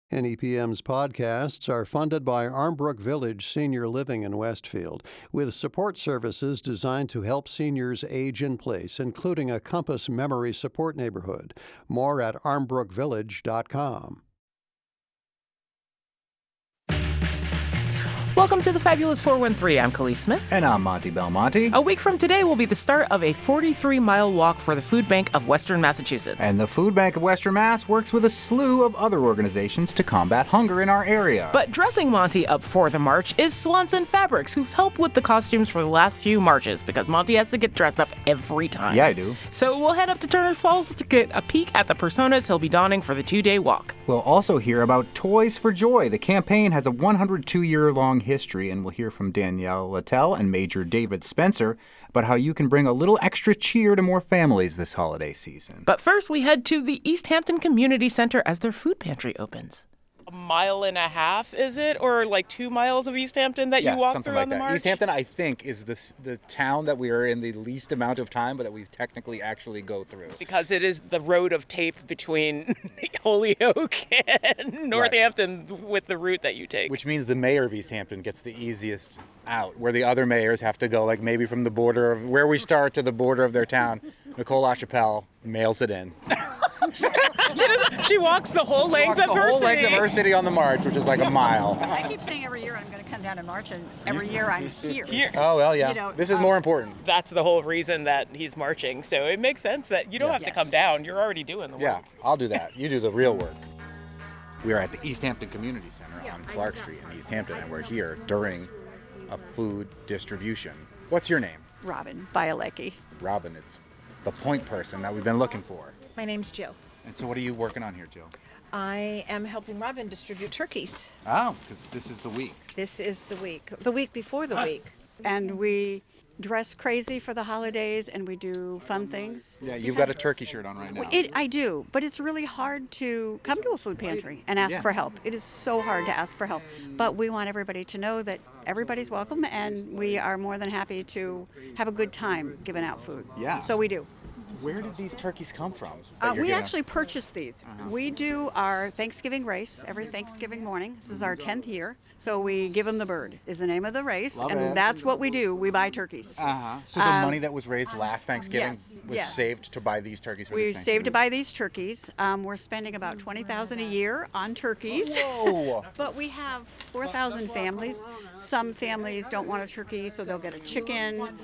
NEPM's podcasts are funded by Armbrook Village Senior Living in Westfield, with support services designed to help seniors age in place, including a Compass Memory Support Neighborhood. More at armbrookvillage.com. Welcome to the Fabulous 413. I'm Khalees Smith. And I'm Monty Belmonte. A week from today will be the start of a 43-mile walk for the Food Bank of Western Massachusetts. And the Food Bank of Western Mass works with a slew of other organizations to combat hunger in our area. But dressing Monty up for the march is Swanson Fabrics, who've helped with the costumes for the last few marches, because Monty has to get dressed up every time. Yeah, I do. So we'll head up to Turner's Falls to get a peek at the personas he'll be donning for the 2-day walk. We'll also hear about Toys for Joy. The campaign has a 102-year-long history, and we'll hear from Danielle Lataille and Major David Spencer about how you can bring a little extra cheer to more families this holiday season. But first, we head to the Easthampton Community Center as their food pantry opens. A mile and a half, is it? Or like 2 miles of Easthampton that you walk through on the march? Easthampton, I think, is the town that we are in the least amount of time, but that we technically actually go through. Because it is the road of tape between Holyoke and Northampton with the route that you take. Which means the mayor of Easthampton gets the easiest out, where the other mayors have to go, like maybe from the border of where we start to the border of their town. Nicole LaChapelle mails it in. She walks the whole length of her city. The whole length of her city on the march, which is like a mile. I keep saying every year I'm going to come down and march, and every year I'm here. Oh, well, yeah. You know, this is more important. That's the whole reason that he's marching. So it makes sense that you don't have to come down. You're already doing the work. Yeah, I'll do that. You do the real work. We are at the Easthampton Community Center on Clark Street in Easthampton, and we're here during a food distribution. What's your name? Robin Bialecki. Robin, it's the point person that we've been looking for. My name's Jill. And so what are you working on here, Jill? I am helping Robin distribute turkeys. Oh, because this is the week. This is the week before the week. And we dress crazy for the holidays, and we do fun things. Yeah, you've got a turkey shirt on right now. I do, but it's really hard to come to a food pantry and ask for help. It is so hard to ask for help. But we want everybody to know that everybody's welcome, and we are more than happy to have a good time giving out food. Yeah. So we do. Where did these turkeys come from? We actually purchased these. We do our Thanksgiving race every Thanksgiving morning. This is our 10th year. So we give them the bird is the name of the race. That's what we do. We buy turkeys. So the money that was raised last Thanksgiving was saved to buy these turkeys for this Thanksgiving? We saved to buy these turkeys. We're spending about $20,000 a year on turkeys. Whoa! But we have 4,000 families. Some families don't want a turkey, so they'll get a chicken.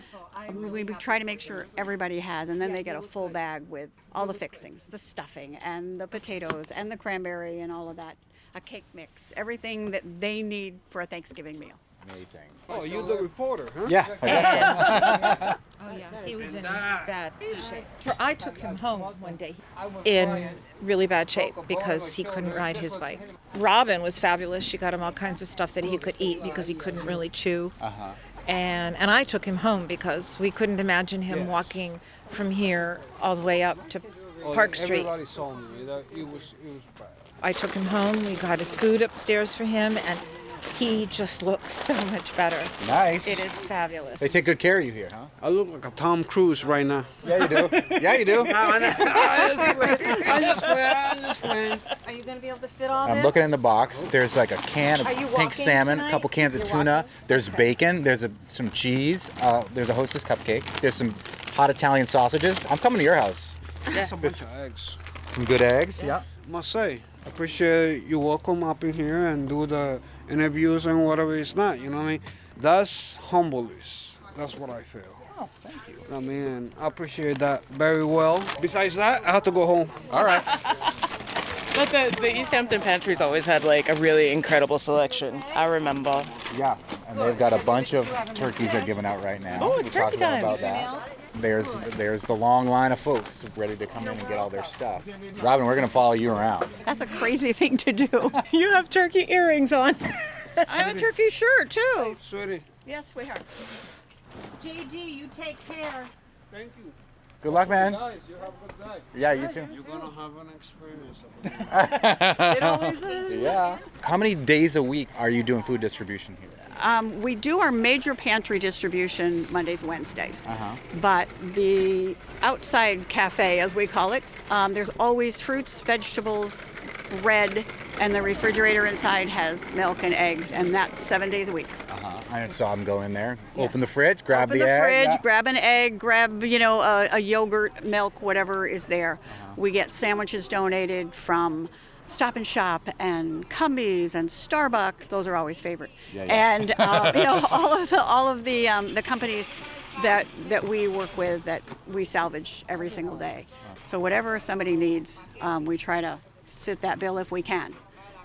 We try to make sure everybody has, and then they get a full bag with all the fixings, the stuffing and the potatoes and the cranberry and all of that, a cake mix, everything that they need for a Thanksgiving meal. Amazing. Oh, you're the reporter, huh? Yeah. Oh yeah, he was in bad shape. I took him home one day in really bad shape because he couldn't ride his bike. Robin was fabulous. She got him all kinds of stuff that he could eat because he couldn't really chew. And I took him home because we couldn't imagine him walking from here all the way up to Park Street. Everybody saw me. It was bad. I took him home. We got his food upstairs for him, and he just looks so much better. Nice. It is fabulous. They take good care of you here, huh? I look like a Tom Cruise right now. Yeah, you do. Yeah, you do. I just play. Are you going to be able to fit all this? I'm looking in the box. There's like a can of pink salmon, a couple cans of tuna. There's bacon. There's some cheese. There's a Hostess cupcake. There's some hot Italian sausages. I'm coming to your house. There's a bunch of eggs. Some good eggs. Yeah. Must say, I appreciate you welcome up in here and do the interviews and whatever it's not. You know what I mean? That's humbleness. That's what I feel. Oh, thank you. I mean, I appreciate that very well. Besides that, I have to go home. All right. But the Easthampton pantry's always had like a really incredible selection. I remember. Yeah, and they've got a bunch of turkeys they're giving out right now. Oh, it's turkey time. About that. There's the long line of folks ready to come in and get all their stuff. Robin, we're going to follow you around. That's a crazy thing to do. You have turkey earrings on. I have a turkey shirt, too. Sweetie. Yes, sweetheart. JD, you take care. Thank you. Good luck, man. Guys, you have a good day. Yeah, you too. You're going to have an experience. It always is. Yeah. How many days a week are you doing food distribution here? We do our major pantry distribution Mondays, Wednesdays. Uh-huh. But the outside cafe, as we call it, there's always fruits, vegetables, bread, and the refrigerator inside has milk and eggs, and that's 7 days a week. I saw them go in there. Yes. Open the fridge, grab Open the the egg. fridge, Yeah. grab an egg, grab a yogurt, milk, whatever is there. We get sandwiches donated from Stop and Shop and Cumbies and Starbucks. Those are always favorite. Yeah. And all of the companies that we work with that we salvage every single day. So whatever somebody needs, we try to fit that bill if we can.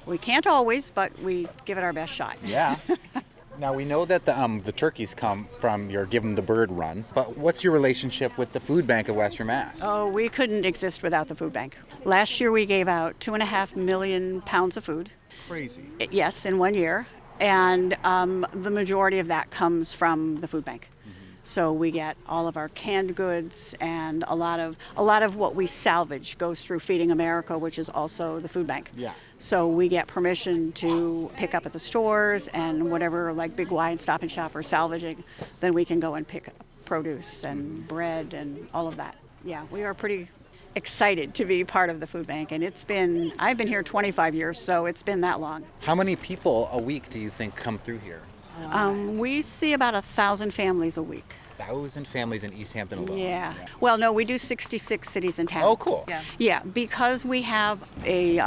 We can't always, but we give it our best shot. Yeah. Now, we know that the turkeys come from your Give 'em the Bird run, but what's your relationship with the Food Bank of Western Mass? Oh, we couldn't exist without the food bank. Last year we gave out 2.5 million pounds of food. Crazy. Yes, in 1 year. And the majority of that comes from the food bank. So we get all of our canned goods, and a lot of what we salvage goes through Feeding America, which is also the food bank. Yeah. So we get permission to pick up at the stores, and whatever like Big Y and Stop and Shop are salvaging, then we can go and pick up produce and bread and all of that. Yeah, we are pretty excited to be part of the food bank, and I've been here 25 years, so it's been that long. How many people a week do you think come through here? We see about 1,000 families a week. 1,000 families in Easthampton alone. Yeah. Well, no, we do 66 cities and towns. Oh, cool. Yeah. Yeah, because we have a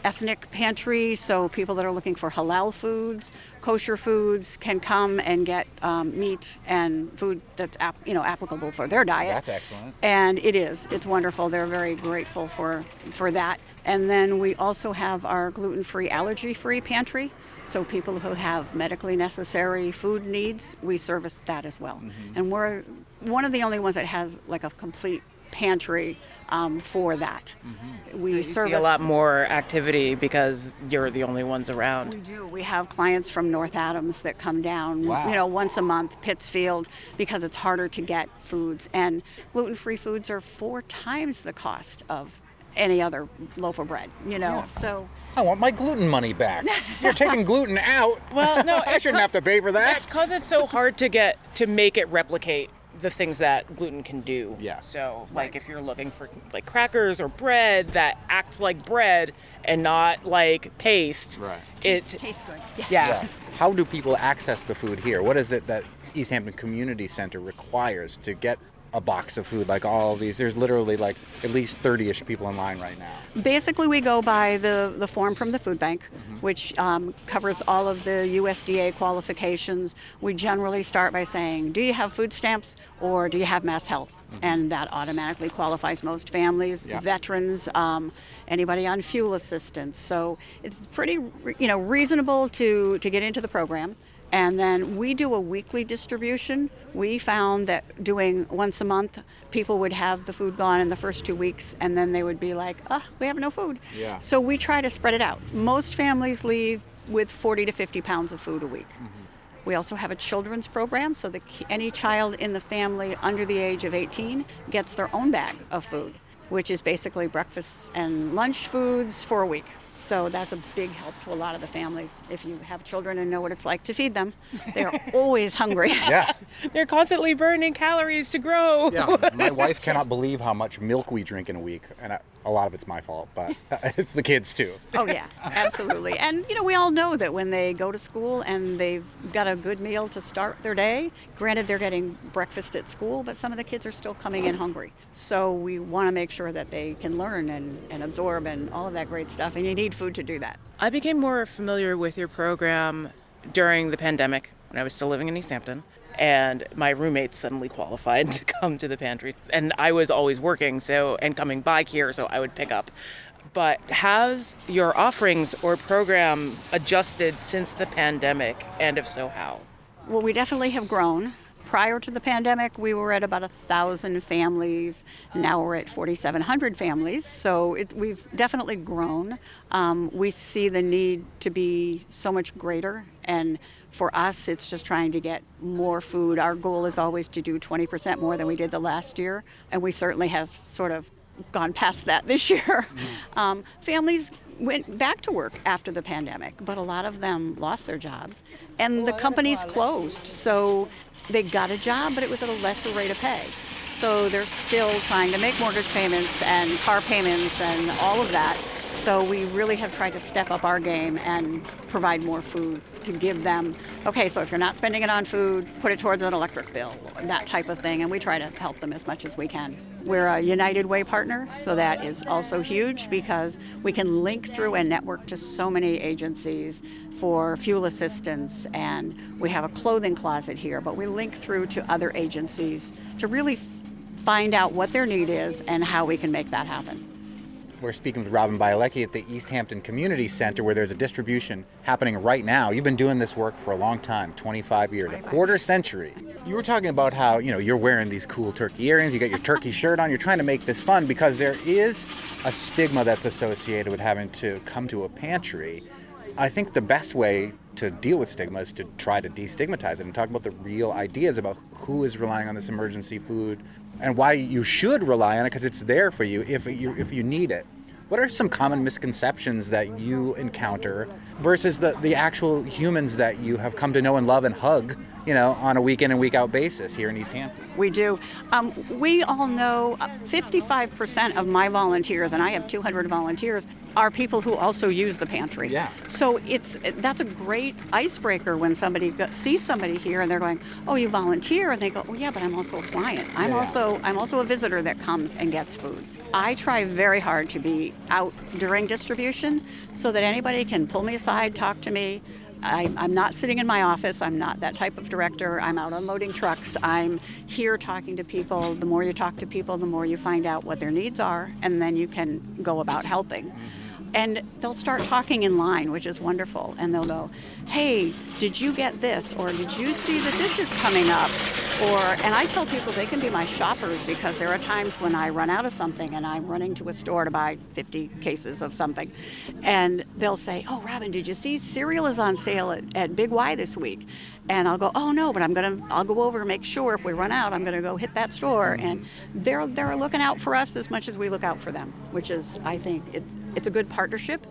ethnic pantry, so people that are looking for halal foods, kosher foods can come and get meat and food that's applicable for their diet. That's excellent. And it's wonderful. They're very grateful for that. And then we also have our gluten-free, allergy-free pantry. So people who have medically necessary food needs, we service that as well. And we're one of the only ones that has like a complete pantry for that. We So you service see a lot more activity because you're the only ones around. We do. We have clients from North Adams that come down, Wow. Once a month, Pittsfield, because it's harder to get foods. And gluten-free foods are 4 times the cost of any other loaf of bread, so. I want my gluten money back. You're taking gluten out. Well, no, I shouldn't have to pay for that. It's because it's so hard to make it replicate the things that gluten can do. Yeah. So, if you're looking for like crackers or bread that acts like bread and not like paste, Right. it Tastes good. Yes. yeah. How do people access the food here? What is it that Easthampton Community Center requires to get a box of food like all of these? There's literally like at least 30-ish people in line right now. Basically, we go by the form from the food bank, which covers all of the USDA qualifications. We generally start by saying, do you have food stamps or do you have mass health? And that automatically qualifies most families, veterans, anybody on fuel assistance. So it's pretty, reasonable to get into the program. And then we do a weekly distribution. We found that doing once a month, people would have the food gone in the first 2 weeks, and then they would be like, we have no food. Yeah. So we try to spread it out. Most families leave with 40 to 50 pounds of food a week. We also have a children's program, so that any child in the family under the age of 18 gets their own bag of food, which is basically breakfast and lunch foods for a week. So that's a big help to a lot of the families. If you have children and know what it's like to feed them, they're always hungry. Yeah. They're constantly burning calories to grow. Yeah. My wife cannot believe how much milk we drink in a week, and a lot of it's my fault, but it's the kids too. Oh yeah, absolutely. And we all know that when they go to school and they've got a good meal to start their day, granted they're getting breakfast at school, but some of the kids are still coming in hungry. So we want to make sure that they can learn and absorb and all of that great stuff, and you need food to do that. I became more familiar with your program during the pandemic when I was still living in Easthampton. And my roommates suddenly qualified to come to the pantry. And I was always working and coming by here, so I would pick up. But has your offerings or program adjusted since the pandemic? And if so, how? Well, we definitely have grown. Prior to the pandemic, we were at about 1,000 families. Now we're at 4,700 families. So we've definitely grown. We see the need to be so much greater. And for us, it's just trying to get more food. Our goal is always to do 20% more than we did the last year. And we certainly have sort of gone past that this year. Families went back to work after the pandemic, but a lot of them lost their jobs. And the companies closed. So they got a job, but it was at a lesser rate of pay. So they're still trying to make mortgage payments and car payments and all of that. So we really have tried to step up our game and provide more food to give them. Okay, so if you're not spending it on food, put it towards an electric bill, that type of thing, and we try to help them as much as we can. We're a United Way partner, so that is also huge because we can link through and network to so many agencies for fuel assistance, and we have a clothing closet here, but we link through to other agencies to really find out what their need is and how we can make that happen. We're speaking with Robin Bialecki at the Easthampton Community Center, where there's a distribution happening right now. You've been doing this work for a long time, 25 years, a quarter century. You were talking about how, you're wearing these cool turkey earrings, you got your turkey shirt on, you're trying to make this fun because there is a stigma that's associated with having to come to a pantry. I think the best way to deal with stigma is to try to destigmatize it and talk about the real ideas about who is relying on this emergency food and why you should rely on it, because it's there for you if you need it. What are some common misconceptions that you encounter versus the actual humans that you have come to know and love and hug, on a week in and week out basis here in Easthampton? We do. We all know 55% of my volunteers, and I have 200 volunteers, are people who also use the pantry. Yeah. So that's a great icebreaker when somebody sees somebody here and they're going, "Oh, you volunteer?" And they go, "Oh, yeah, but I'm also a client. I'm also a visitor that comes and gets food." I try very hard to be out during distribution so that anybody can pull me aside, talk to me. I'm not sitting in my office. I'm not that type of director. I'm out unloading trucks. I'm here talking to people. The more you talk to people, the more you find out what their needs are, and then you can go about helping. And they'll start talking in line, which is wonderful. And they'll go, "Hey, did you get this?" Or "Did you see that this is coming up?" And I tell people they can be my shoppers because there are times when I run out of something and I'm running to a store to buy 50 cases of something. And they'll say, "Oh, Robin, did you see cereal is on sale at Big Y this week?" And I'll go, "Oh, no, but I'll go over and make sure if we run out, I'm going to go hit that store." And they're looking out for us as much as we look out for them, which is, I think, it's a good partnership,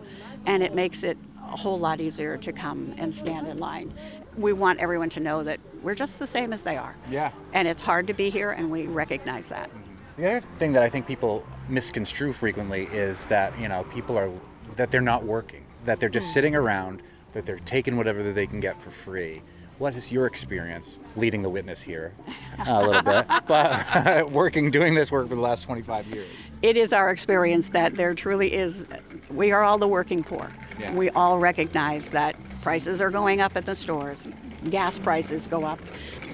and it makes it a whole lot easier to come and stand in line. We want everyone to know that we're just the same as they are. Yeah. And it's hard to be here, and we recognize that. The other thing that I think people misconstrue frequently is that, that they're not working, that they're just sitting around, that they're taking whatever they can get for free. What is your experience leading the witness here a little bit, but doing this work for the last 25 years? It is our experience that there truly is, we are all the working poor. Yeah. We all recognize that prices are going up at the stores, gas prices go up.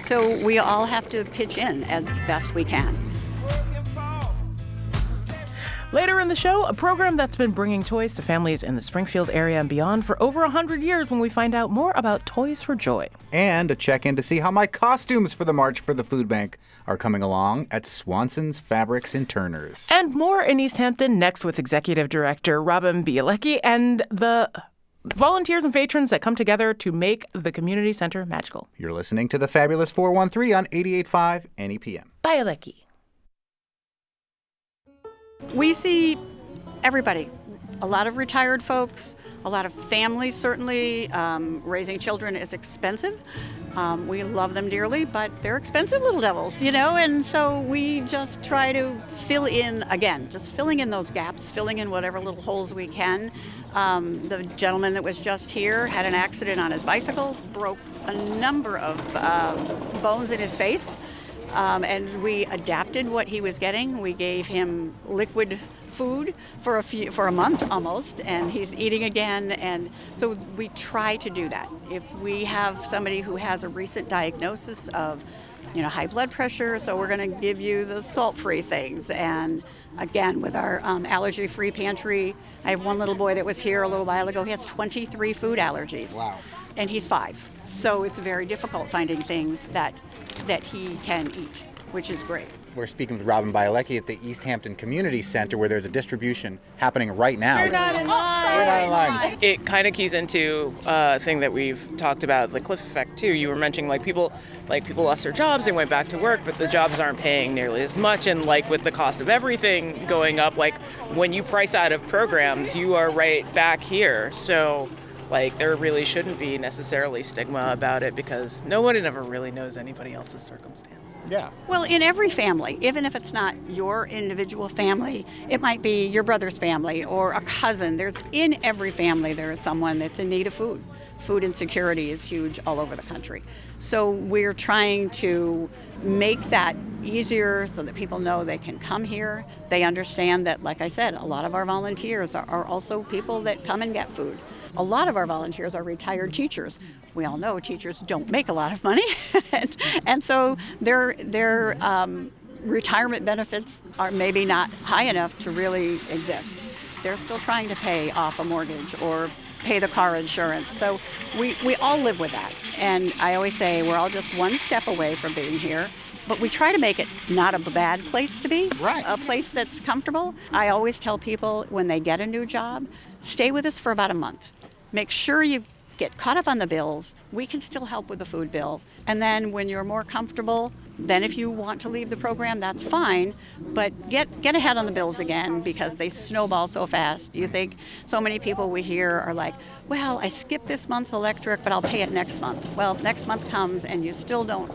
So we all have to pitch in as best we can. Later in the show, a program that's been bringing toys to families in the Springfield area and beyond for over 100 years when we find out more about Toys for Joy. And a check-in to see how my costumes for the March for the Food Bank are coming along at Swanson's Fabrics and Turners. And more in Easthampton next with Executive Director Robin Bialecki and the volunteers and patrons that come together to make the community center magical. You're listening to the Fabulous 413 on 88.5 NEPM. Bialecki. We see everybody, a lot of retired folks, a lot of families certainly. Raising children is expensive. We love them dearly, but they're expensive little devils, and so we just try to filling in those gaps, filling in whatever little holes we can. The gentleman that was just here had an accident on his bicycle, broke a number of bones in his face. And we adapted what he was getting. We gave him liquid food for a month almost, and he's eating again. And so we try to do that. If we have somebody who has a recent diagnosis of, high blood pressure, so we're going to give you the salt-free things. And again, with our allergy-free pantry, I have one little boy that was here a little while ago. He has 23 food allergies. Wow. And he's 5. So it's very difficult finding things that he can eat, which is great. We're speaking with Robin Bialecki at the Easthampton Community Center, where there's a distribution happening right now. We're not in line. We're not in line. It kind of keys into a thing that we've talked about, the cliff effect too. You were mentioning people lost their jobs and went back to work, but the jobs aren't paying nearly as much. And with the cost of everything going up, when you price out of programs, you are right back here. So there really shouldn't be necessarily stigma about it because nobody ever really knows anybody else's circumstances. Yeah. Well, in every family, even if it's not your individual family, it might be your brother's family or a cousin. In every family there is someone that's in need of food. Food insecurity is huge all over the country. So we're trying to make that easier so that people know they can come here. They understand that, like I said, a lot of our volunteers are also people that come and get food. A lot of our volunteers are retired teachers. We all know teachers don't make a lot of money, and so their retirement benefits are maybe not high enough to really exist. They're still trying to pay off a mortgage or pay the car insurance. So we all live with that. And I always say we're all just one step away from being here. But we try to make it not a bad place to be, right. A place that's comfortable. I always tell people when they get a new job, stay with us for about a month. Make sure you get caught up on the bills. We can still help with the food bill. And then when you're more comfortable, then if you want to leave the program, that's fine. But get ahead on the bills again because they snowball so fast. You think so many people we hear are like, well, I skipped this month's electric, but I'll pay it next month. Well, next month comes and you're still not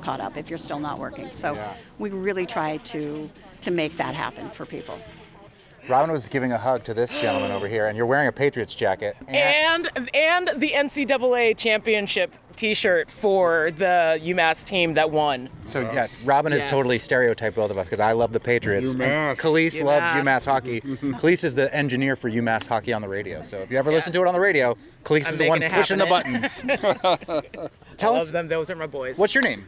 caught up if you're still not working. So we really try to make that happen for people. Robin was giving a hug to this gentleman over here, and you're wearing a Patriots jacket. And the NCAA championship T-shirt for the UMass team that won. So yes, Robin has totally stereotyped both of us because I love the Patriots. UMass. And Khalees loves UMass hockey. Khalees is the engineer for UMass hockey on the radio. So if you ever listen to it on the radio, Khalees is the one pushing the buttons. Tell us, them; those are my boys. What's your name?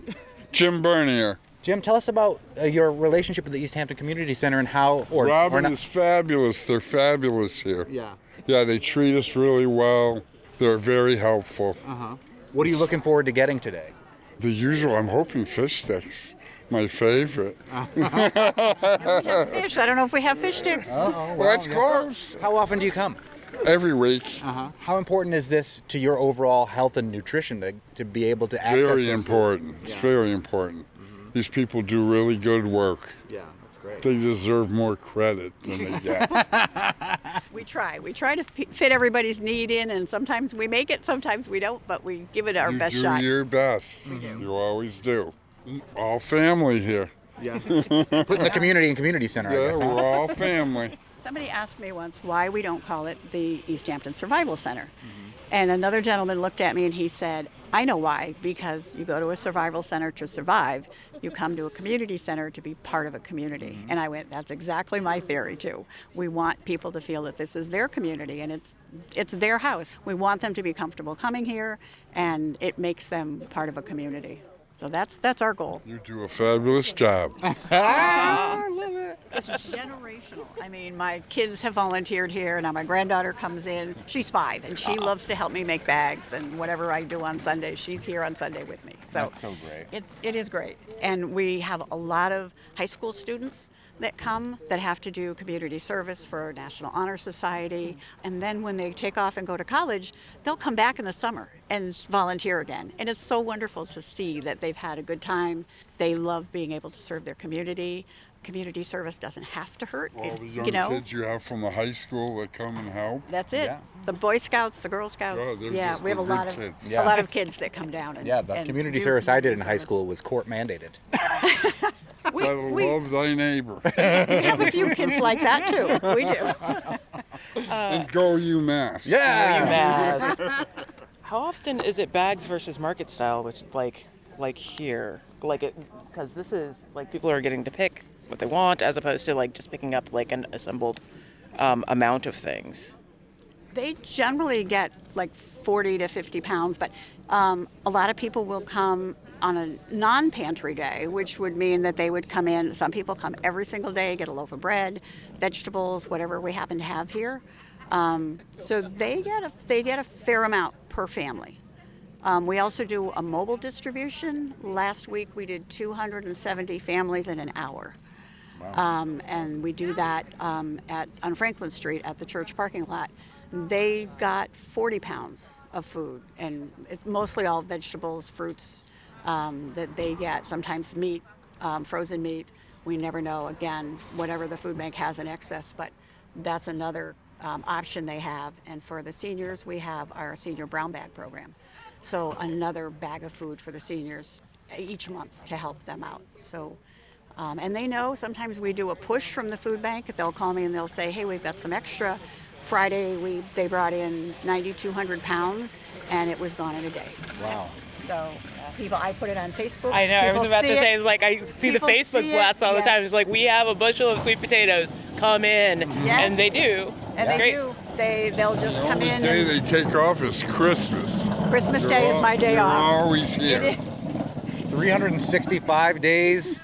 Jim Bernier. Jim, tell us about your relationship with the Easthampton Community Center and how... Robin is fabulous. They're fabulous here. Yeah. Yeah, they treat us really well. They're very helpful. Uh-huh. What are you looking forward to getting today? The usual, I'm hoping fish sticks. My favorite. We have fish. I don't know if we have fish sticks. Well, that's close. How often do you come? Every week. Uh-huh. How important is this to your overall health and nutrition to be able to access Very important. It's very important. These people do really good work. Yeah, that's great. They deserve more credit than they get. We try to fit everybody's need in, and sometimes we make it, sometimes we don't, but we give it our best shot. You do your best. You always do. All family here. Yeah. Putting the community in community center, I guess. Yeah, we're all family. Somebody asked me once why we don't call it the Easthampton Survival Center. And another gentleman looked at me and he said, I know why, because you go to a survival center to survive. You come to a community center to be part of a community. And I went, that's exactly my theory too. We want people to feel that this is their community and it's their house. We want them to be comfortable coming here, and it makes them part of a community. So that's our goal. You do a fabulous job. I love it. It's generational. I mean, my kids have volunteered here. Now my granddaughter comes in. She's 5, and she loves to help me make bags and whatever I do on Sunday. She's here on Sunday with me. So that's so great. It is great. And we have a lot of high school students that come that have to do community service for National Honor Society. And then when they take off and go to college, they'll come back in the summer and volunteer again. And it's so wonderful to see that they've had a good time. They love being able to serve their community. Community service doesn't have to hurt. All the young kids you have from the high school that come and help. That's it. Yeah. The Boy Scouts, the Girl Scouts. Oh, they're yeah, just we have the a lot good of kids. Yeah. a lot of kids that come down and The community do service I did in community high service. school was court mandated. Gotta love thy neighbor. We have a few kids like that too. We do. And go UMass. Yeah. How often is it bags versus market style, which like here, because this is like people are getting to pick what they want as opposed to like just picking up like an assembled amount of things. They generally get like 40 to 50 pounds, but a lot of people will come on a non-pantry day, which would mean that they would come in. Some people come every single day, get a loaf of bread, vegetables, whatever we happen to have here. So they get a fair amount per family. We also do a mobile distribution. Last week we did 270 families in an hour. Wow. And we do that on Franklin Street at the church parking lot. They got 40 pounds of food, and it's mostly all vegetables, fruits that they get. Sometimes meat, frozen meat. We never know, again, whatever the food bank has in excess, but that's another option they have. And for the seniors, we have our senior brown bag program. So another bag of food for the seniors each month to help them out. So, and they know sometimes we do a push from the food bank. They'll call me and they'll say, hey, we've got some extra. Friday, they brought in 9,200 pounds, and it was gone in a day. Wow. So I put it on Facebook. I know. I was about to say, it's like I see the People Facebook see it, blasts all the yes. time. It's like, we have a bushel of sweet potatoes. Come in, Yes. and they do. And It's they great. do. They'll just The come only in. day And they take off is Christmas. Christmas They're Day is al- my day they're off. always here. 365 days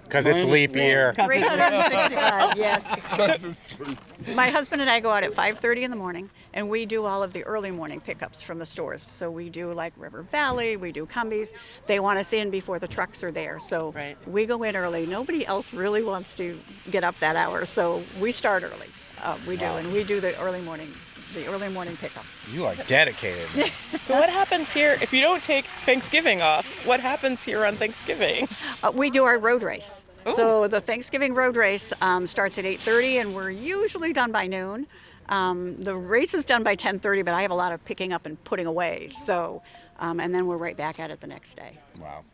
because it's leap year. 365, yes. My husband and I go out at 5:30 in the morning, and we do all of the early morning pickups from the stores. So we do like River Valley, we do Cumbies. They want us in before the trucks are there. So Right. we go in early. Nobody else really wants to get up that hour, so we start early. We do, and we do the early morning pickups. You are dedicated. So what happens here if you don't take Thanksgiving off? What happens here on Thanksgiving? We do our road race. So the Thanksgiving road race starts at 8:30, and we're usually done by noon. The race is done by 10:30, but I have a lot of picking up and putting away. So, and then we're right back at it the next day. Wow.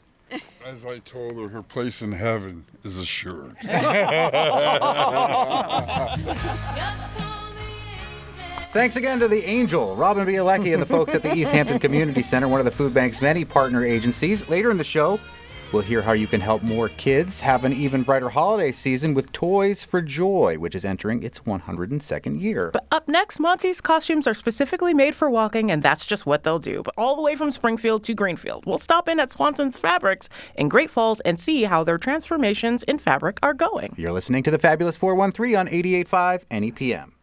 As I told her, her place in heaven is assured. Thanks again to the Angel, Robin Bialecki, and the folks at the Easthampton Community Center, one of the food bank's many partner agencies. Later in the show, we'll hear how you can help more kids have an even brighter holiday season with Toys for Joy, which is entering its 102nd year. But up next, Monty's costumes are specifically made for walking, and that's just what they'll do. But all the way from Springfield to Greenfield. We'll stop in at Swanson's Fabrics in Great Falls and see how their transformations in fabric are going. You're listening to the Fabulous 413 on 88.5 NEPM.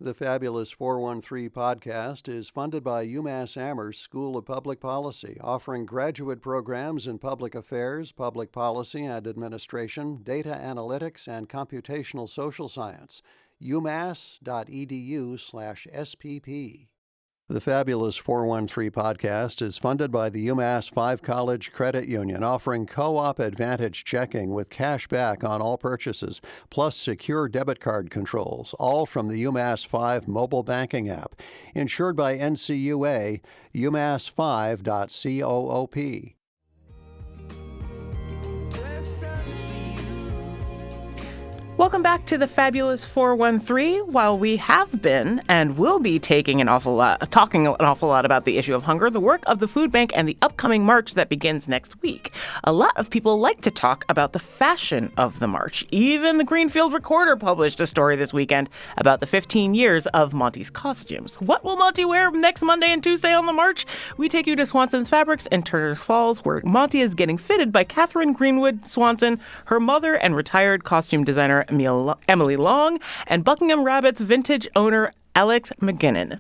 The Fabulous 413 podcast is funded by UMass Amherst School of Public Policy, offering graduate programs in public affairs, public policy and administration, data analytics, and computational social science. umass.edu/SPP. The Fabulous 413 podcast is funded by the UMass 5 College Credit Union, offering co-op advantage checking with cash back on all purchases, plus secure debit card controls, all from the UMass 5 mobile banking app. Insured by NCUA, umass5.coop. Welcome back to the Fabulous 413. While we have been and will be talking an awful lot about the issue of hunger, the work of the food bank, and the upcoming march that begins next week, a lot of people like to talk about the fashion of the march. Even the Greenfield Recorder published a story this weekend about the 15 years of Monty's costumes. What will Monty wear next Monday and Tuesday on the march? We take you to Swanson's Fabrics in Turner's Falls, where Monty is getting fitted by Catherine Greenwood Swanson, her mother and retired costume designer Emily Long, and Buckingham Rabbit's vintage owner Alex McGinnon.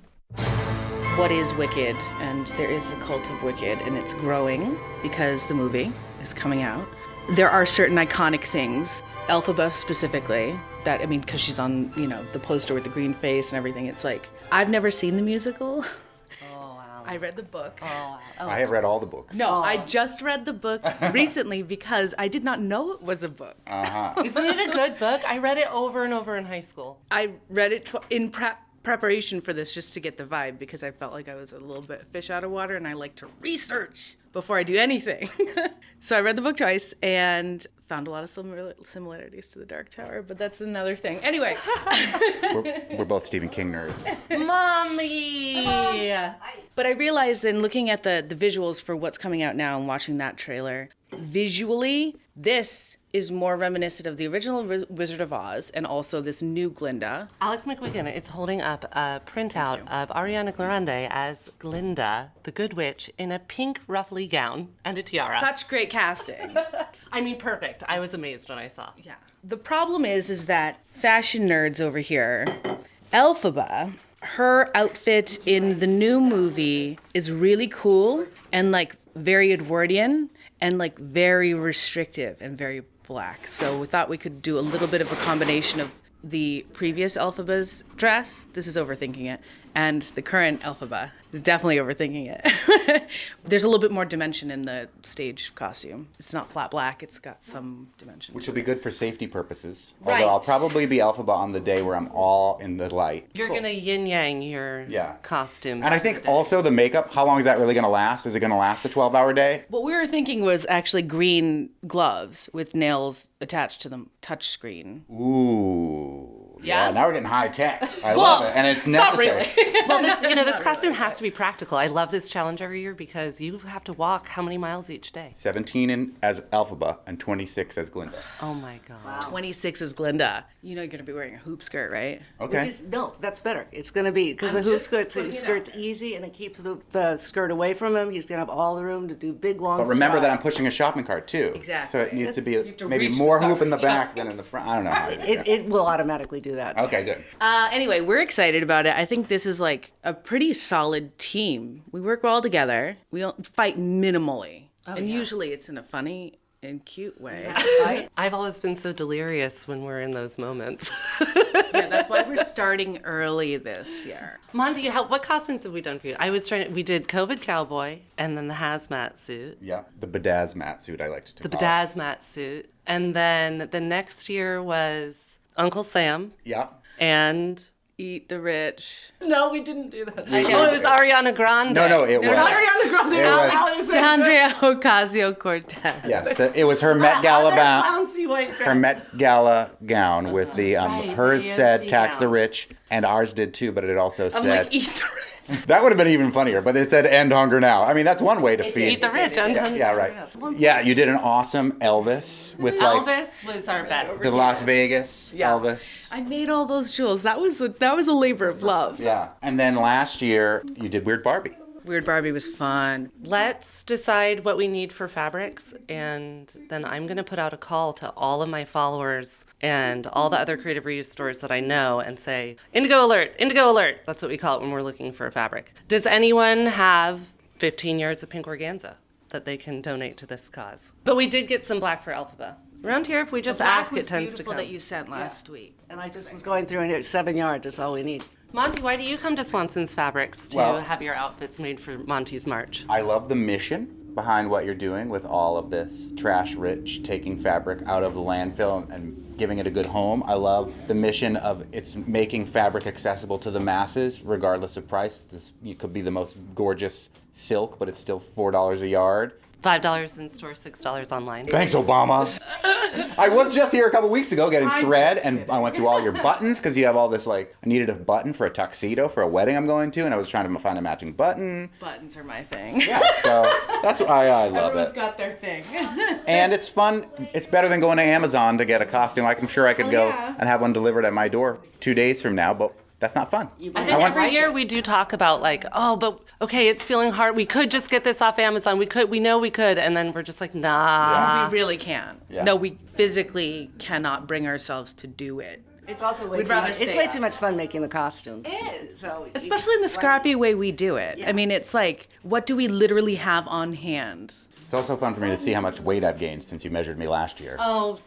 What is Wicked? And there is a cult of Wicked, and it's growing because the movie is coming out. There are certain iconic things, Elphaba specifically, because she's on, the poster with the green face and everything. It's like, I've never seen the musical. I read the book. I have read all the books. No, I just read the book recently because I did not know it was a book. Isn't it a good book? I read it over and over in high school. I read it in preparation for this just to get the vibe because I felt like I was a little bit fish out of water and I like to research before I do anything. So I read the book twice and found a lot of similarities to The Dark Tower, but that's another thing. Anyway. We're both Stephen King nerds. Mommy! But I realized in looking at the visuals for what's coming out now and watching that trailer, visually, this is more reminiscent of the original Wizard of Oz and also this new Glinda. Alex McGuigan is holding up a printout of Ariana Grande as Glinda, the Good Witch, in a pink ruffly gown and a tiara. Such great casting. I mean, perfect. I was amazed when I saw. Yeah. The problem is that fashion nerds over here, Elphaba, her outfit in the new movie is really cool and very Edwardian and very restrictive and very black. So we thought we could do a little bit of a combination of the previous Elphaba's dress. This is overthinking it. And the current Elphaba is definitely overthinking it. There's a little bit more dimension in the stage costume. It's not flat black, it's got some dimension. Which will be good for safety purposes. Right. Although I'll probably be Elphaba on the day where I'm all in the light. You're going to yin-yang your costumes. And I think also the makeup, how long is that really going to last? Is it going to last a 12-hour day? What we were thinking was actually green gloves with nails attached to them, touch screen. Ooh. Yeah? Now we're getting high tech. I love it. And it's necessary. Not really. Well, this costume has to be practical. I love this challenge every year because you have to walk how many miles each day? 17 as Elphaba and 26 as Glinda. Oh my God. Wow. 26 is Glinda. You know you're going to be wearing a hoop skirt, right? Okay. No, that's better. It's going to be, because the hoop skirt's easy and it keeps the skirt away from him. He's going to have all the room to do big, long But remember that I'm strides. pushing a shopping cart too. Exactly. So it needs to be have to maybe reach more the hoop in the shopping back than in the front. I don't know how to do that. It will automatically do that. Okay, good. Anyway, we're excited about it. I think this is like a pretty solid team. We work well together. We don't fight minimally. Usually it's in a funny and cute way. I've always been so delirious when we're in those moments. Yeah, that's why we're starting early this year. Monty, what costumes have we done for you? We did COVID cowboy and then the hazmat suit. Yeah, the bedazzmat suit I liked to The call it. bedazzmat suit. And then the next year was Uncle Sam Yeah. and Eat the Rich. No, we didn't do that. I Oh, it was Ariana Grande. No, it was. Not Ariana Grande. It was. Alexandria Ocasio-Cortez. Yes, it was her Met Gala Flouncy white dress. her Met Gala gown with the hers said AOC tax the gown. rich, and ours did too, but it also I'm said like, Eat the Rich. that would have been even funnier, but it said end hunger now. I mean, that's one way to feed. Eat the rich. Yeah, right. Yeah, you did an awesome Elvis with like Elvis was our best. the Las Vegas Yeah. Elvis. I made all those jewels. That was a labor of love. Yeah, and then last year you did Weird Barbie. Weird Barbie was fun. Let's decide what we need for fabrics, and then I'm going to put out a call to all of my followers and all the other creative reuse stores that I know and say, Indigo Alert, Indigo Alert. That's what we call it when we're looking for a fabric. Does anyone have 15 yards of pink organza that they can donate to this cause? But we did get some black for Elphaba. Around here, if we just ask, it tends to come. That you sent last week. And I just was going through and it's 7 yards. That's all we need. Monty, why do you come to Swanson's Fabrics to Well- have your outfits made for Monty's March? I love the mission behind what you're doing with all of this trash rich, taking fabric out of the landfill and giving it a good home. I love the mission of it's making fabric accessible to the masses regardless of price. It could be the most gorgeous silk, but it's still $4 a yard. $5 in store, $6 online. Thanks, Obama. I was just here a couple weeks ago getting thread, and I went through all your buttons because you have all this, like, I needed a button for a tuxedo for a wedding I'm going to, and I was trying to find a matching button. Buttons are my thing. Yeah, so that's why I love Everyone's it. got their thing. And it's fun. It's better than going to Amazon to get a costume. Like, I'm sure I could go and have one delivered at my door 2 days from now, but that's not fun. I think every year we do talk about like, oh, but okay, it's feeling hard. We could just get this off Amazon. We know we could. And then we're just like, nah. We really can. Yeah. No, we physically cannot bring ourselves to do it. It's also way We'd too rather much. stay It's way up. too much fun making the costumes. It is. So Especially in the scrappy way we do it. I mean, it's like, what do we literally have on hand? It's also fun for me to see how much weight I've gained since you measured me last year. Oh,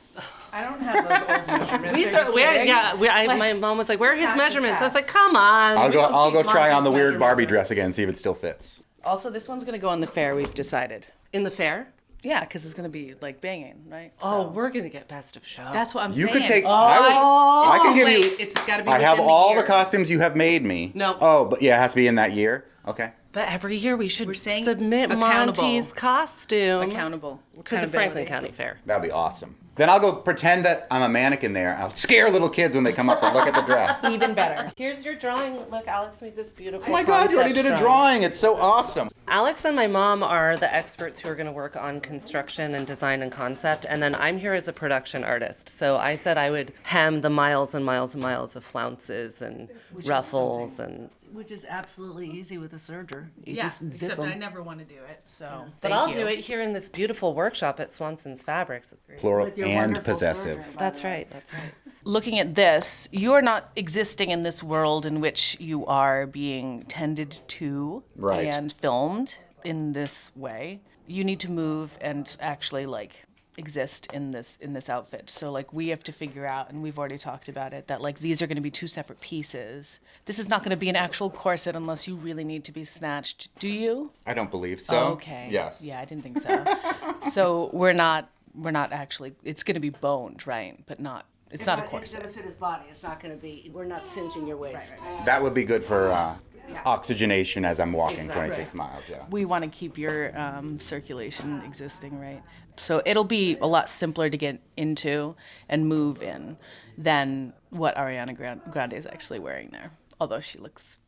I don't have those old measurements. my mom was like, where are his measurements? I was like, come on. I'll go try on the weird Barbie dress again, see if it still fits. Also, this one's going to go on the fair, we've decided. In the fair? Yeah, because it's going to be like banging, right? Oh, we're going to get best of show. That's what I'm You saying. could take. I can give you. It's got to be I have within all the the year. costumes you have made me. No. Oh, but yeah, it has to be in that year. Okay. But every year we should saying submit accountable. Monty's costume Accountable. to the Franklin County Fair. That'd be awesome. Then I'll go pretend that I'm a mannequin there. And I'll scare little kids when they come up and look at the dress. Oh Even better. Here's your drawing. Look, Alex made this beautiful. my God, you already did a concept drawing. It's so awesome. Alex and my mom are the experts who are going to work on construction and design and concept, and then I'm here as a production artist. So I said I would hem the miles and miles and miles of flounces and ruffles and. Which is absolutely easy with a serger. You Yeah, just zip except them. I never want to do it, so But thank I'll you. do it here in this beautiful workshop at Swanson's Fabrics. Plural With your and wonderful possessive. serger. That's right. That's right. Looking at this, you're not existing in this world in which you are being tended to Right. and filmed in this way. You need to move and actually like exist in this outfit. So like we have to figure out, and we've already talked about it, that like these are going to be two separate pieces. This is not going to be an actual corset unless you really need to be snatched. Do you? I don't believe so. Okay. Yes. Yeah, I didn't think so. So we're not actually. It's going to be boned, right? But not. It's not a corset. It's going to fit his body. It's not going to be. We're not cinching your waist. Right. That would be good for oxygenation as I'm walking 26 Right. miles. Yeah. We want to keep your circulation existing, right? So it'll be a lot simpler to get into and move in than what Ariana Grande is actually wearing there. Although she looks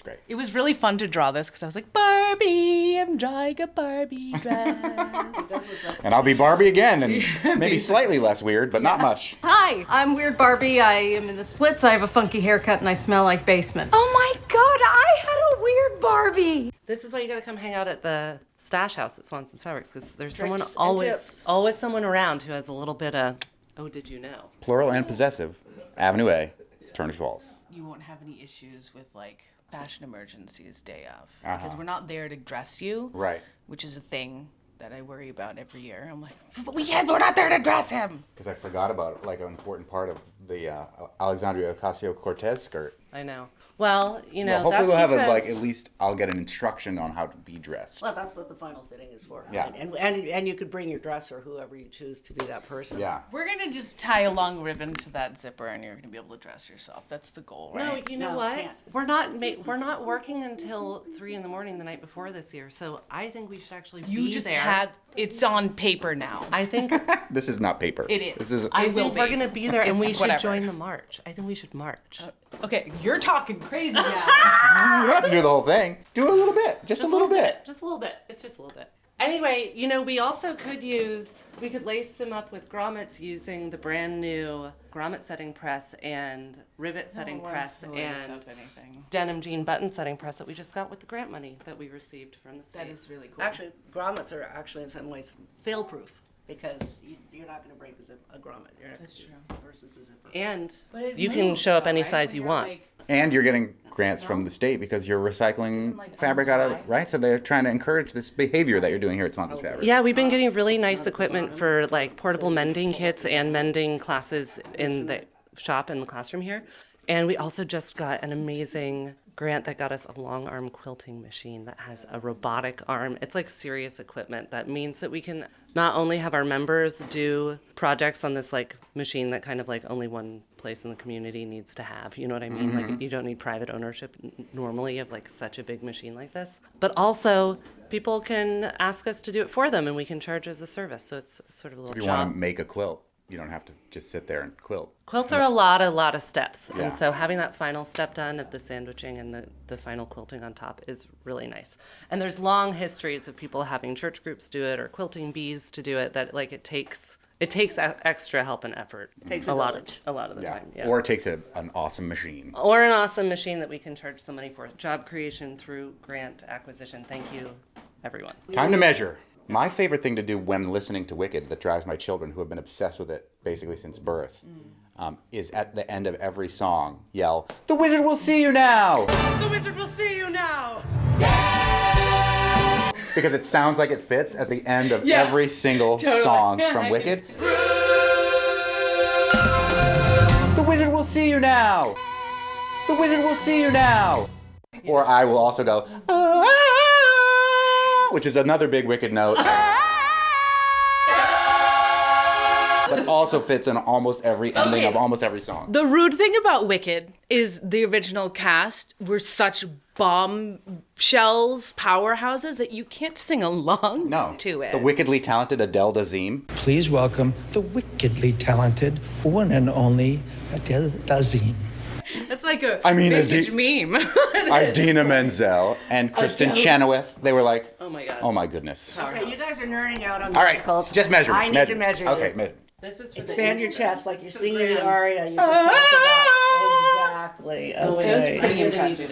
great. It was really fun to draw this because I was like, Barbie, I'm drawing a Barbie dress. And I'll be Barbie again, and maybe slightly less weird, but not much. Hi, I'm Weird Barbie. I am in the splits. I have a funky haircut and I smell like basement. Oh my god, I had a weird Barbie. This is why you gotta come hang out at the stash house at Swanson's Fabrics, because there's someone Tricks and always someone around who has a little bit of, oh, did you know? Plural and possessive. Avenue A, Turner's Falls. You won't have any issues with like fashion emergencies day of because we're not there to dress you, Right. which is a thing that I worry about every year. I'm like, but we're not there to dress him. Because I forgot about like an important part of the Alexandria Ocasio-Cortez skirt. I know. Well, you know, Well, hopefully that's we'll have because... at least I'll get an instruction on how to be dressed. Well, that's what the final fitting is for. Yeah. And you could bring your dress or whoever you choose to be that person. Yeah. We're gonna just tie a long ribbon to that zipper, and you're gonna be able to dress yourself. That's the goal, No, right? you know No, what? can't. We're not working until 3 a.m. the night before this year. So I think we should actually You be just there. had it's on paper now. I think This is not paper. It is. This is. I will think we're be. gonna be there, and It's we should whatever. join the march. I think we should march. Okay, you're talking crazy now. You don't have to do the whole thing. Do a little bit. Just a little bit. Just a little bit. It's just a little bit. Anyway, you know, we could lace them up with grommets using the brand new grommet setting press and rivet setting press and denim jean button setting press that we just got with the grant money that we received from the state. That is really cool. Actually, grommets are actually in some ways fail-proof because you're not going to break a grommet. That's true. Versus a zipper. And But it you can moves, show up though, any right? size When you you're, want. like- And you're getting grants from the state because you're recycling like, fabric out of untie. right. So they're trying to encourage this behavior that you're doing here at Swanson's Fabric. Yeah, we've been getting really nice equipment for like portable mending kits and mending classes in the shop in the classroom here. And we also just got an amazing grant that got us a long arm quilting machine that has a robotic arm. It's like serious equipment that means that we can not only have our members do projects on this like machine that kind of like only one place in the community needs to have, you know what I mean? Like you don't need private ownership normally of like such a big machine like this, but also people can ask us to do it for them and we can charge as a service. So it's sort of a little If you job. want to make a quilt, you don't have to just sit there and quilt. Quilts are a lot of steps. Yeah. And so having that final step done of the sandwiching and the final quilting on top is really nice. And there's long histories of people having church groups do it or quilting bees to do it that like it takes extra help and effort. Takes a village. A lot of the time. Yeah. Or it takes an awesome machine. Or an awesome machine that we can charge some money for. Job creation through grant acquisition. Thank you, everyone. Time to measure. My favorite thing to do when listening to Wicked, that drives my children, who have been obsessed with it basically since birth, is at the end of every song, yell, "The wizard will see you now!" The wizard will see you now! Because it sounds like it fits at the end of Yeah, every single totally. song from Wicked. The wizard will see you now! The wizard will see you now! Or I will also go, "Ah," which is another big Wicked note. But also fits in almost every ending of almost every song. The rude thing about Wicked is the original cast were such bombshells, powerhouses that you can't sing along to it. The wickedly talented Adele Dazeem. Please welcome the wickedly talented one and only Adele Dazeem. That's like a Vintage meme. Idina Menzel and Kristen Adele. Chenoweth. They were like, Oh my God. oh my goodness. Okay, you guys are nerding out on All right, musicals. just measure. I need to measure you. Okay, measure. This is for Expand the your chest like you're singing the aria you just talked about. Exactly. Okay. It was pretty impressive.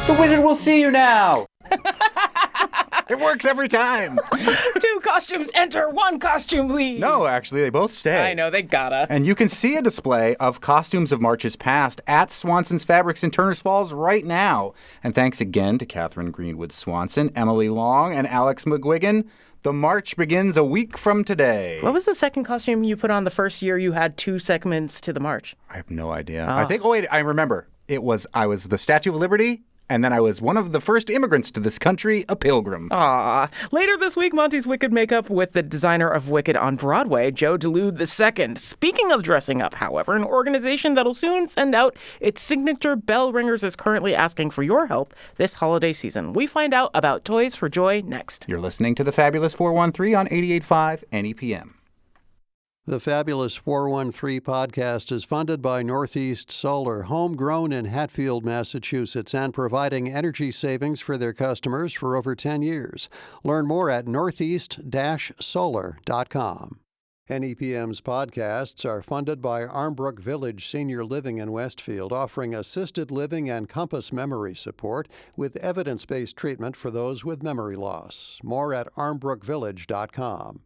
The wizard will see you now! It works every time. 2 costumes enter, 1 costume leaves. No, actually, they both stay. I know, they gotta. And you can see a display of costumes of marches past at Swanson's Fabrics in Turners Falls right now. And thanks again to Catherine Greenwood Swanson, Emily Long, and Alex McGuigan. The march begins a week from today. What was the second costume you put on the first year you had 2 segments to the march? I have no idea. I remember. I was the Statue of Liberty, and then I was one of the first immigrants to this country, a pilgrim. Aw. Later this week, Monty's Wicked makeup with the designer of Wicked on Broadway, Joe Dulude II. Speaking of dressing up, however, an organization that'll soon send out its signature bell ringers is currently asking for your help this holiday season. We find out about Toys for Joy next. You're listening to the Fabulous 413 on 88.5 NEPM. The Fabulous 413 podcast is funded by Northeast Solar, homegrown in Hatfield, Massachusetts, and providing energy savings for their customers for over 10 years. Learn more at northeast-solar.com. NEPM's podcasts are funded by Armbrook Village Senior Living in Westfield, offering assisted living and compass memory support with evidence-based treatment for those with memory loss. More at armbrookvillage.com.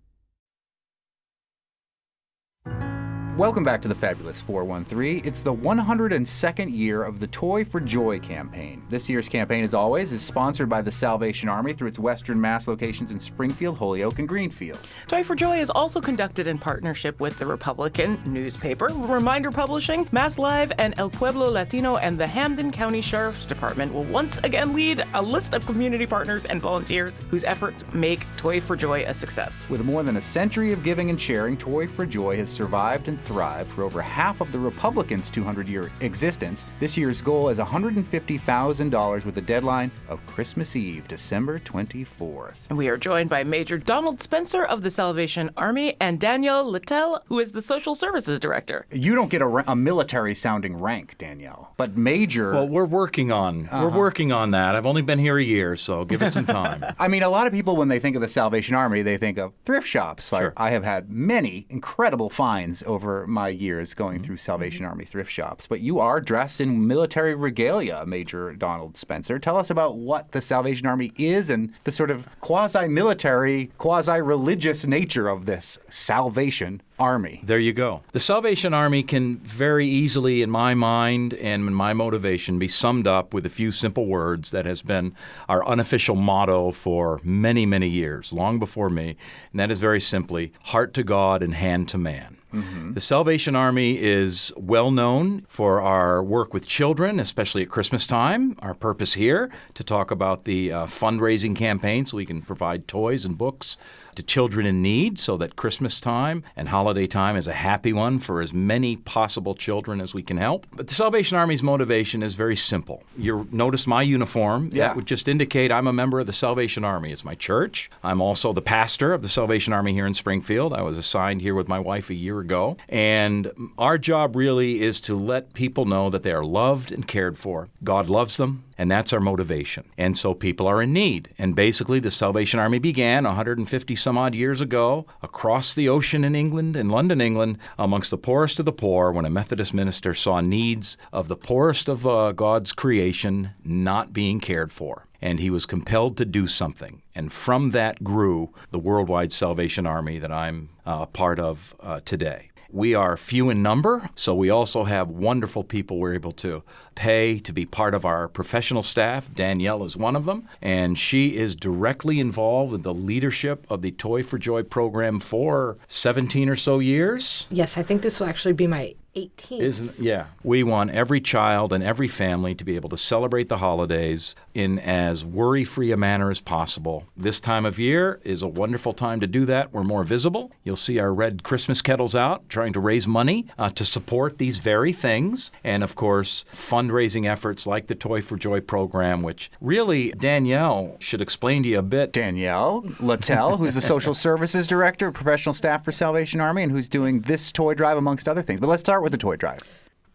Welcome back to the Fabulous 413. It's the 102nd year of the Toy for Joy campaign. This year's campaign, as always, is sponsored by the Salvation Army through its Western Mass locations in Springfield, Holyoke, and Greenfield. Toy for Joy is also conducted in partnership with the Republican newspaper, Reminder Publishing, Mass Live, and El Pueblo Latino, and the Hampden County Sheriff's Department will once again lead a list of community partners and volunteers whose efforts make Toy for Joy a success. With more than a century of giving and sharing, Toy for Joy has survived and thrived for over half of the Republicans' 200-year existence. This year's goal is $150,000 with a deadline of Christmas Eve, December 24th. And we are joined by Major Donald Spencer of the Salvation Army and Danielle Lataille, who is the Social Services Director. You don't get a military-sounding rank, Danielle, but Major... Well, we're working on that. I've only been here a year, so give it some time. I mean, a lot of people, when they think of the Salvation Army, they think of thrift shops. Like, sure. I have had many incredible finds over my years going through Salvation Army thrift shops. But you are dressed in military regalia, Major Donald Spencer. Tell us about what the Salvation Army is and the sort of quasi-military, quasi-religious nature of this Salvation Army. There you go. The Salvation Army can very easily, in my mind and in my motivation, be summed up with a few simple words that has been our unofficial motto for many, many years, long before me. And that is very simply, heart to God and hand to man. Mm-hmm. The Salvation Army is well known for our work with children, especially at Christmas time. Our purpose here to talk about the fundraising campaign so we can provide toys and books to children in need so that Christmas time and holiday time is a happy one for as many possible children as we can help. But the Salvation Army's motivation is very simple. You notice my uniform. Yeah. That would just indicate I'm a member of the Salvation Army. It's my church. I'm also the pastor of the Salvation Army here in Springfield. I was assigned here with my wife a year ago. And our job really is to let people know that they are loved and cared for. God loves them. And that's our motivation. And so people are in need. And basically, the Salvation Army began 150 some odd years ago across the ocean in England, in London, England, amongst the poorest of the poor, when a Methodist minister saw needs of the poorest of God's creation not being cared for. And he was compelled to do something. And from that grew the Worldwide Salvation Army that I'm a part of today. We are few in number, so we also have wonderful people we're able to pay to be part of our professional staff. Danielle is one of them, and she is directly involved with the leadership of the Toy for Joy program for 17 or so years. Yes, I think this will actually be my 18th. Yeah. We want every child and every family to be able to celebrate the holidays in as worry-free a manner as possible. This time of year is a wonderful time to do that. We're more visible. You'll see our red Christmas kettles out trying to raise money to support these very things. And, of course, fundraising efforts like the Toy for Joy program, which really Danielle should explain to you a bit. Danielle Lataille, who's the Social Services Director, Professional Staff for Salvation Army, and who's doing this toy drive amongst other things. But let's start with the toy drive.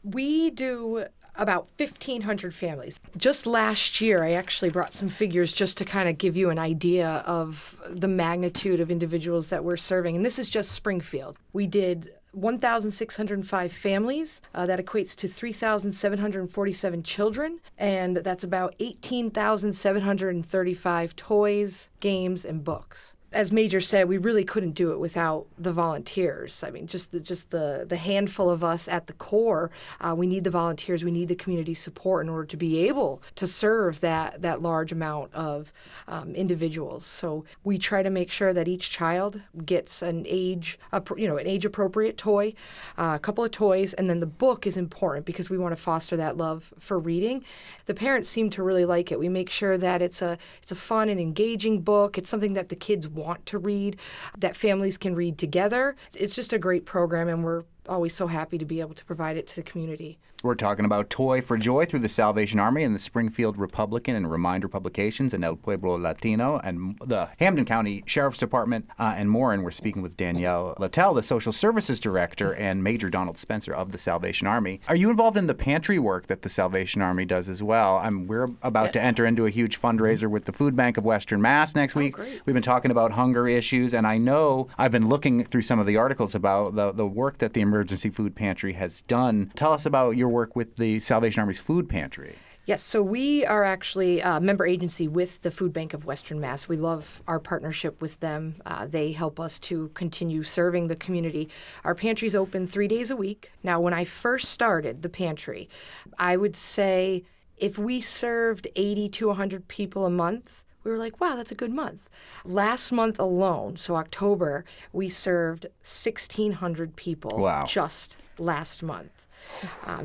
We do about 1,500 families. Just last year, I actually brought some figures just to kind of give you an idea of the magnitude of individuals that we're serving. And this is just Springfield. We did 1,605 families. That equates to 3,747 children, and that's about 18,735 toys, games, and books. As Major said, we really couldn't do it without the volunteers. I mean, just the handful of us at the core. We need the volunteers. We need the community support in order to be able to serve that large amount of individuals. So we try to make sure that each child gets an age appropriate toy, a couple of toys, and then the book is important because we want to foster that love for reading. The parents seem to really like it. We make sure that it's a fun and engaging book. It's something that the kids want to read, that families can read together. It's just a great program, and we're always so happy to be able to provide it to the community. We're talking about Toy for Joy through the Salvation Army and the Springfield Republican and Reminder Publications and El Pueblo Latino and the Hampden County Sheriff's Department and more. And we're speaking with Danielle Lataille, the Social Services Director, and Major Donald Spencer of the Salvation Army. Are you involved in the pantry work that the Salvation Army does as well? We're about to enter into a huge fundraiser with the Food Bank of Western Mass next week. Great. We've been talking about hunger issues, and I know I've been looking through some of the articles about the work that the Emergency Food Pantry has done. Tell us about your work with the Salvation Army's food pantry. Yes, so we are actually a member agency with the Food Bank of Western Mass. We love our partnership with them. They help us to continue serving the community. Our pantry's open 3 days a week. Now, when I first started the pantry, I would say if we served 80 to 100 people a month, we were like, wow, that's a good month. Last month alone, so October, we served 1,600 people. Wow. Just last month.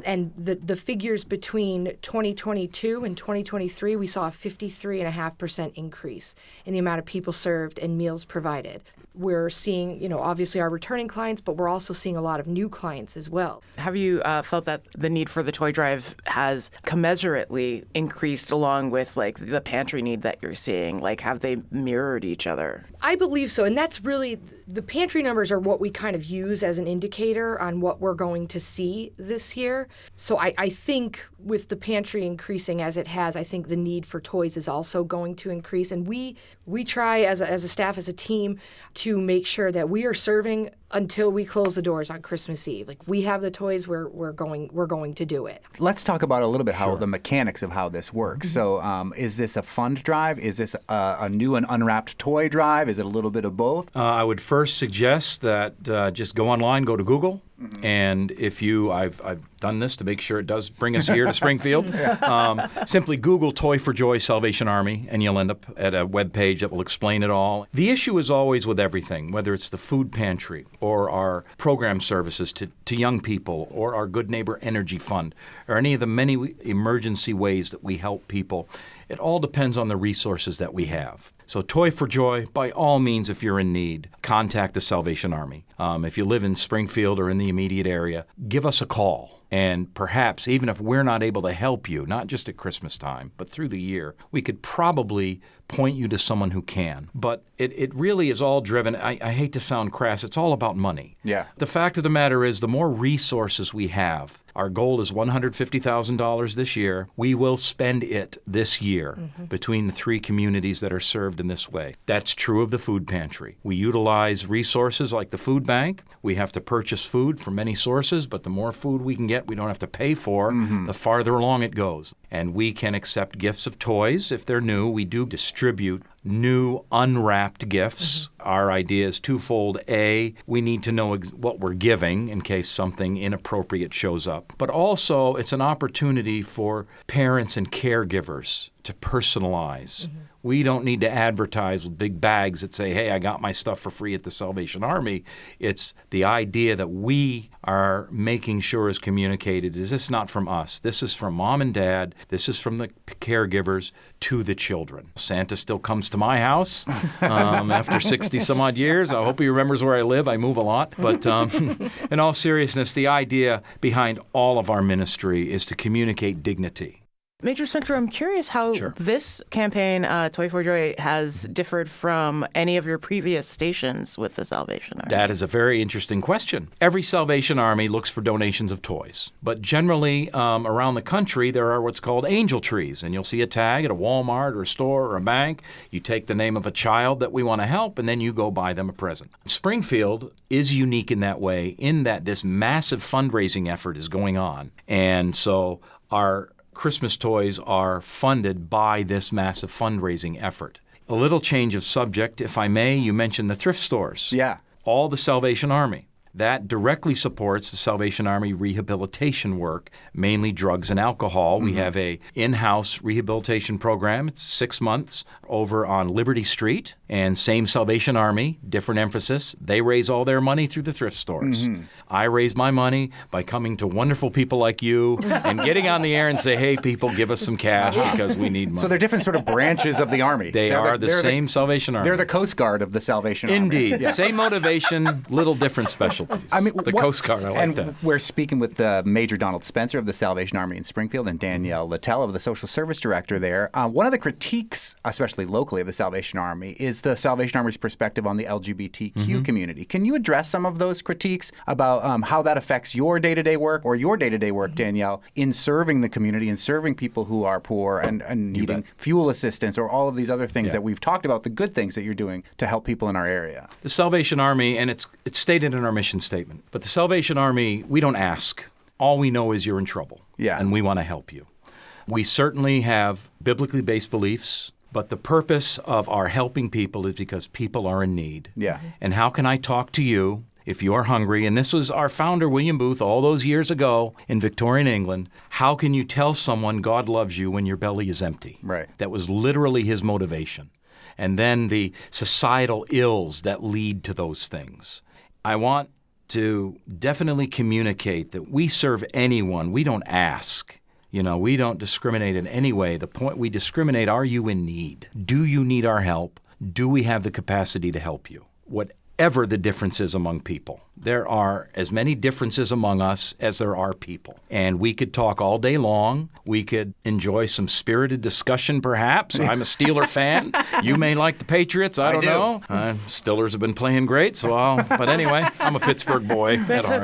And the figures between 2022 and 2023, we saw a 53.5% increase in the amount of people served and meals provided. We're seeing, obviously our returning clients, but we're also seeing a lot of new clients as well. Have you felt that the need for the toy drive has commensurately increased along with the pantry need that you're seeing? Have they mirrored each other? I believe so, and that's really the pantry numbers are what we kind of use as an indicator on what we're going to see this year. So I think with the pantry increasing as it has, I think the need for toys is also going to increase. And we try as a staff, as a team, to make sure that we are serving until we close the doors on Christmas Eve. We have the toys, we're going to do it. Let's talk about a little bit how the mechanics of how this works. So is this a fund drive? Is this a new and unwrapped toy drive? Is it a little bit of both? I would first suggest that just go online, go to Google, and if I've done this to make sure it does bring us here to Springfield. Simply Google Toy for Joy Salvation Army, and you'll end up at a web page that will explain it all. The issue is always with everything, whether it's the food pantry or our program services to young people or our Good Neighbor Energy Fund or any of the many emergency ways that we help people. It all depends on the resources that we have. So Toy for Joy, by all means, if you're in need, contact the Salvation Army. If you live in Springfield or in the immediate area, give us a call. And perhaps, even if we're not able to help you, not just at Christmas time, but through the year, we could probably point you to someone who can. But it really is all driven, I hate to sound crass, it's all about money. Yeah. The fact of the matter is, the more resources we have, our goal is $150,000 this year. We will spend it this year between the three communities that are served in this way. That's true of the food pantry. We utilize resources like the food bank. We have to purchase food from many sources, but the more food we can get, we don't have to pay for, the farther along it goes. And we can accept gifts of toys if they're new. We do distribute new unwrapped gifts. Our idea is twofold. A, we need to know what we're giving in case something inappropriate shows up. But also, it's an opportunity for parents and caregivers to personalize. We don't need to advertise with big bags that say, hey, I got my stuff for free at the Salvation Army. It's the idea that we are making sure is communicated is this not from us. This is from mom and dad. This is from the caregivers to the children. Santa still comes to my house after 60 some odd years. I hope he remembers where I live. I move a lot. But in all seriousness, the idea behind all of our ministry is to communicate dignity. Major Spencer, I'm curious how this campaign, Toy for Joy, has differed from any of your previous stations with the Salvation Army. That is a very interesting question. Every Salvation Army looks for donations of toys. But generally, around the country, there are what's called angel trees. And you'll see a tag at a Walmart or a store or a bank. You take the name of a child that we want to help, and then you go buy them a present. Springfield is unique in that way, in that this massive fundraising effort is going on. And so our Christmas toys are funded by this massive fundraising effort. A little change of subject, if I may. You mentioned the thrift stores. Yeah. All the Salvation Army. That directly supports the Salvation Army rehabilitation work, mainly drugs and alcohol. We have a in-house rehabilitation program. It's 6 months over on Liberty Street, and same Salvation Army, different emphasis. They raise all their money through the thrift stores. I raise my money by coming to wonderful people like you and getting on the air and say, hey, people, give us some cash because we need money. So they're different sort of branches of the Army. They're are the same Salvation Army. They're the Coast Guard of the Salvation Army. Indeed. Yeah. Same motivation, little different specialties. I mean, the Coast Guard, I like that. We're speaking with Major Donald Spencer of the Salvation Army in Springfield and Danielle Lataille of the Social Service Director there. One of the critiques, especially locally, of the Salvation Army is the Salvation Army's perspective on the LGBTQ community. Can you address some of those critiques about how that affects your day-to-day work or your day-to-day work, Danielle, in serving the community and serving people who are poor and needing fuel assistance or all of these other things that we've talked about, the good things that you're doing to help people in our area? The Salvation Army, and it's stated in our mission statement, but the Salvation Army, we don't ask. All we know is you're in trouble, and we want to help you. We certainly have biblically based beliefs, but the purpose of our helping people is because people are in need. Yeah. And how can I talk to you if you're hungry? And this was our founder, William Booth, all those years ago in Victorian England. How can you tell someone God loves you when your belly is empty? Right. That was literally his motivation. And then the societal ills that lead to those things. I want to definitely communicate that we serve anyone. We don't ask. You know, we don't discriminate in any way. The point we discriminate, are you in need? Do you need our help? Do we have the capacity to help you? Whatever the difference is among people. There are as many differences among us as there are people. And we could talk all day long. We could enjoy some spirited discussion, perhaps. I'm a Steeler fan. You may like the Patriots. I don't know. Steelers have been playing great, but anyway, I'm a Pittsburgh boy.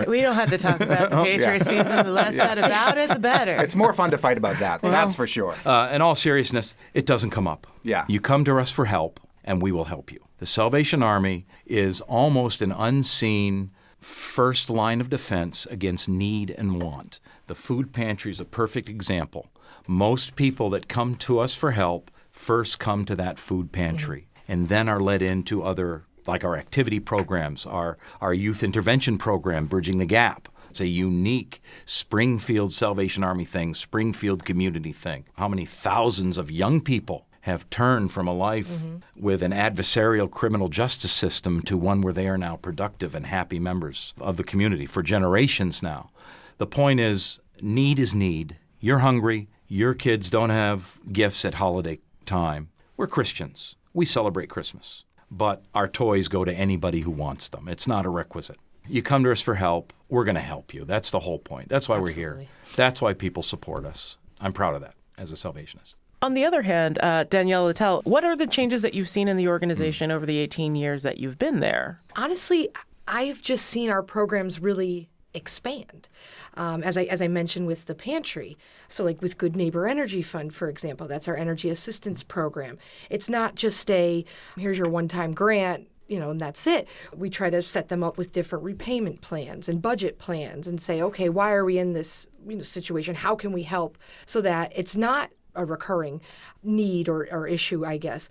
We don't have to talk about the Patriots season. The less said about it, the better. It's more fun to fight about that. That's for sure. In all seriousness, it doesn't come up. Yeah. You come to us for help, and we will help you. The Salvation Army is almost an unseen first line of defense against need and want. The food pantry is a perfect example. Most people that come to us for help first come to that food pantry and then are led into other, like our activity programs, our youth intervention program, Bridging the Gap. It's a unique Springfield Salvation Army thing, Springfield community thing. How many thousands of young people have turned from a life with an adversarial criminal justice system to one where they are now productive and happy members of the community for generations now. The point is need. You're hungry. Your kids don't have gifts at holiday time. We're Christians. We celebrate Christmas. But our toys go to anybody who wants them. It's not a requisite. You come to us for help, we're going to help you. That's the whole point. That's why we're here. That's why people support us. I'm proud of that as a Salvationist. On the other hand, Danielle Lataille, what are the changes that you've seen in the organization over the 18 years that you've been there? Honestly, I've just seen our programs really expand. As I mentioned with the pantry. So like with Good Neighbor Energy Fund, for example, that's our energy assistance program. It's not just here's your one-time grant, and that's it. We try to set them up with different repayment plans and budget plans and say, okay, why are we in this situation? How can we help so that it's not a recurring need or issue, I guess.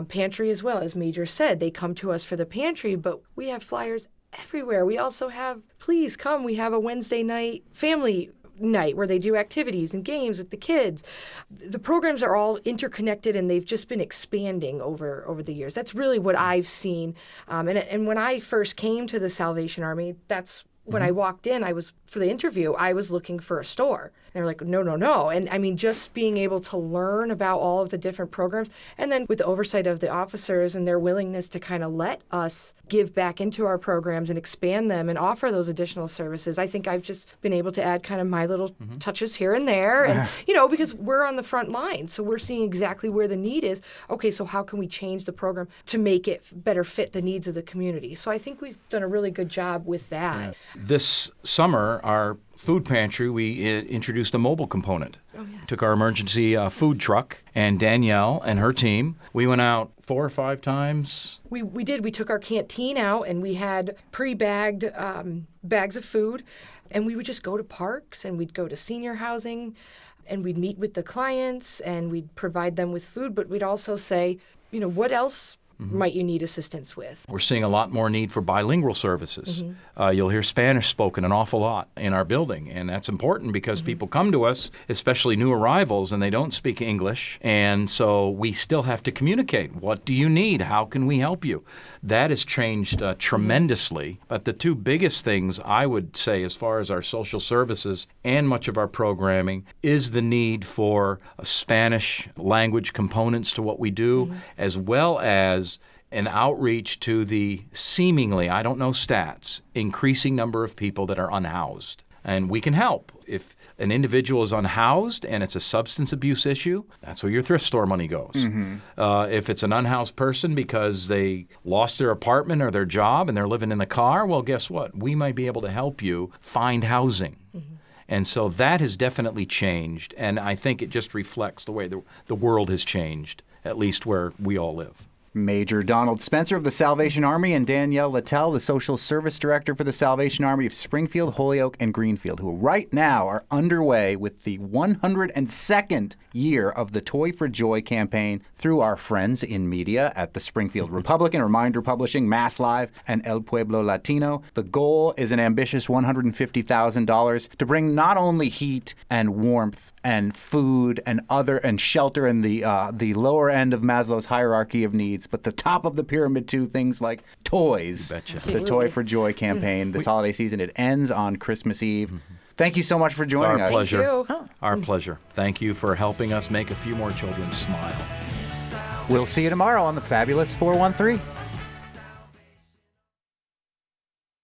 Pantry as well, as Major said, they come to us for the pantry, but we have flyers everywhere. We also have, please come, we have a Wednesday night family night where they do activities and games with the kids. The programs are all interconnected and they've just been expanding over the years. That's really what I've seen. And when I first came to the Salvation Army, that's when I walked in, for the interview, I was looking for a store. And they were like, no. And I mean, just being able to learn about all of the different programs, and then with the oversight of the officers and their willingness to kind of let us give back into our programs and expand them and offer those additional services, I think I've just been able to add kind of my little touches here and there. And, because we're on the front line, so we're seeing exactly where the need is. Okay, so how can we change the program to make it better fit the needs of the community? So I think we've done a really good job with that. This summer, our food pantry, we introduced a mobile component. Took our emergency food truck, and Danielle and her team, we went out 4 or 5 times. We did. We took our canteen out, and we had pre-bagged bags of food, and we would just go to parks, and we'd go to senior housing, and we'd meet with the clients, and we'd provide them with food, but we'd also say, what else might you need assistance with? We're seeing a lot more need for bilingual services. You'll hear Spanish spoken an awful lot in our building, and that's important because people come to us, especially new arrivals, and they don't speak English, and so we still have to communicate. What do you need? How can we help you? That has changed tremendously, but the 2 biggest things I would say as far as our social services and much of our programming is the need for Spanish language components to what we do, as well as an outreach to the seemingly, I don't know stats, increasing number of people that are unhoused. And we can help. If an individual is unhoused and it's a substance abuse issue, that's where your thrift store money goes. If it's an unhoused person because they lost their apartment or their job and they're living in the car, well, guess what? We might be able to help you find housing. And so that has definitely changed, and I think it just reflects the way the world has changed, at least where we all live. Major Donald Spencer of the Salvation Army and Danielle Lataille, the Social Service Director for the Salvation Army of Springfield, Holyoke, and Greenfield, who right now are underway with the 102nd year of the Toy for Joy campaign through our friends in media at the Springfield Republican, Reminder Publishing, Mass Live, and El Pueblo Latino. The goal is an ambitious $150,000 to bring not only heat and warmth and food and shelter and the lower end of Maslow's hierarchy of needs, but the top of the pyramid too, things like toys. The Toy for Joy campaign this holiday season. It ends on Christmas Eve. Thank you so much for joining us. Our pleasure. Our pleasure. Thank you for helping us make a few more children smile. We'll see you tomorrow on the Fabulous 413.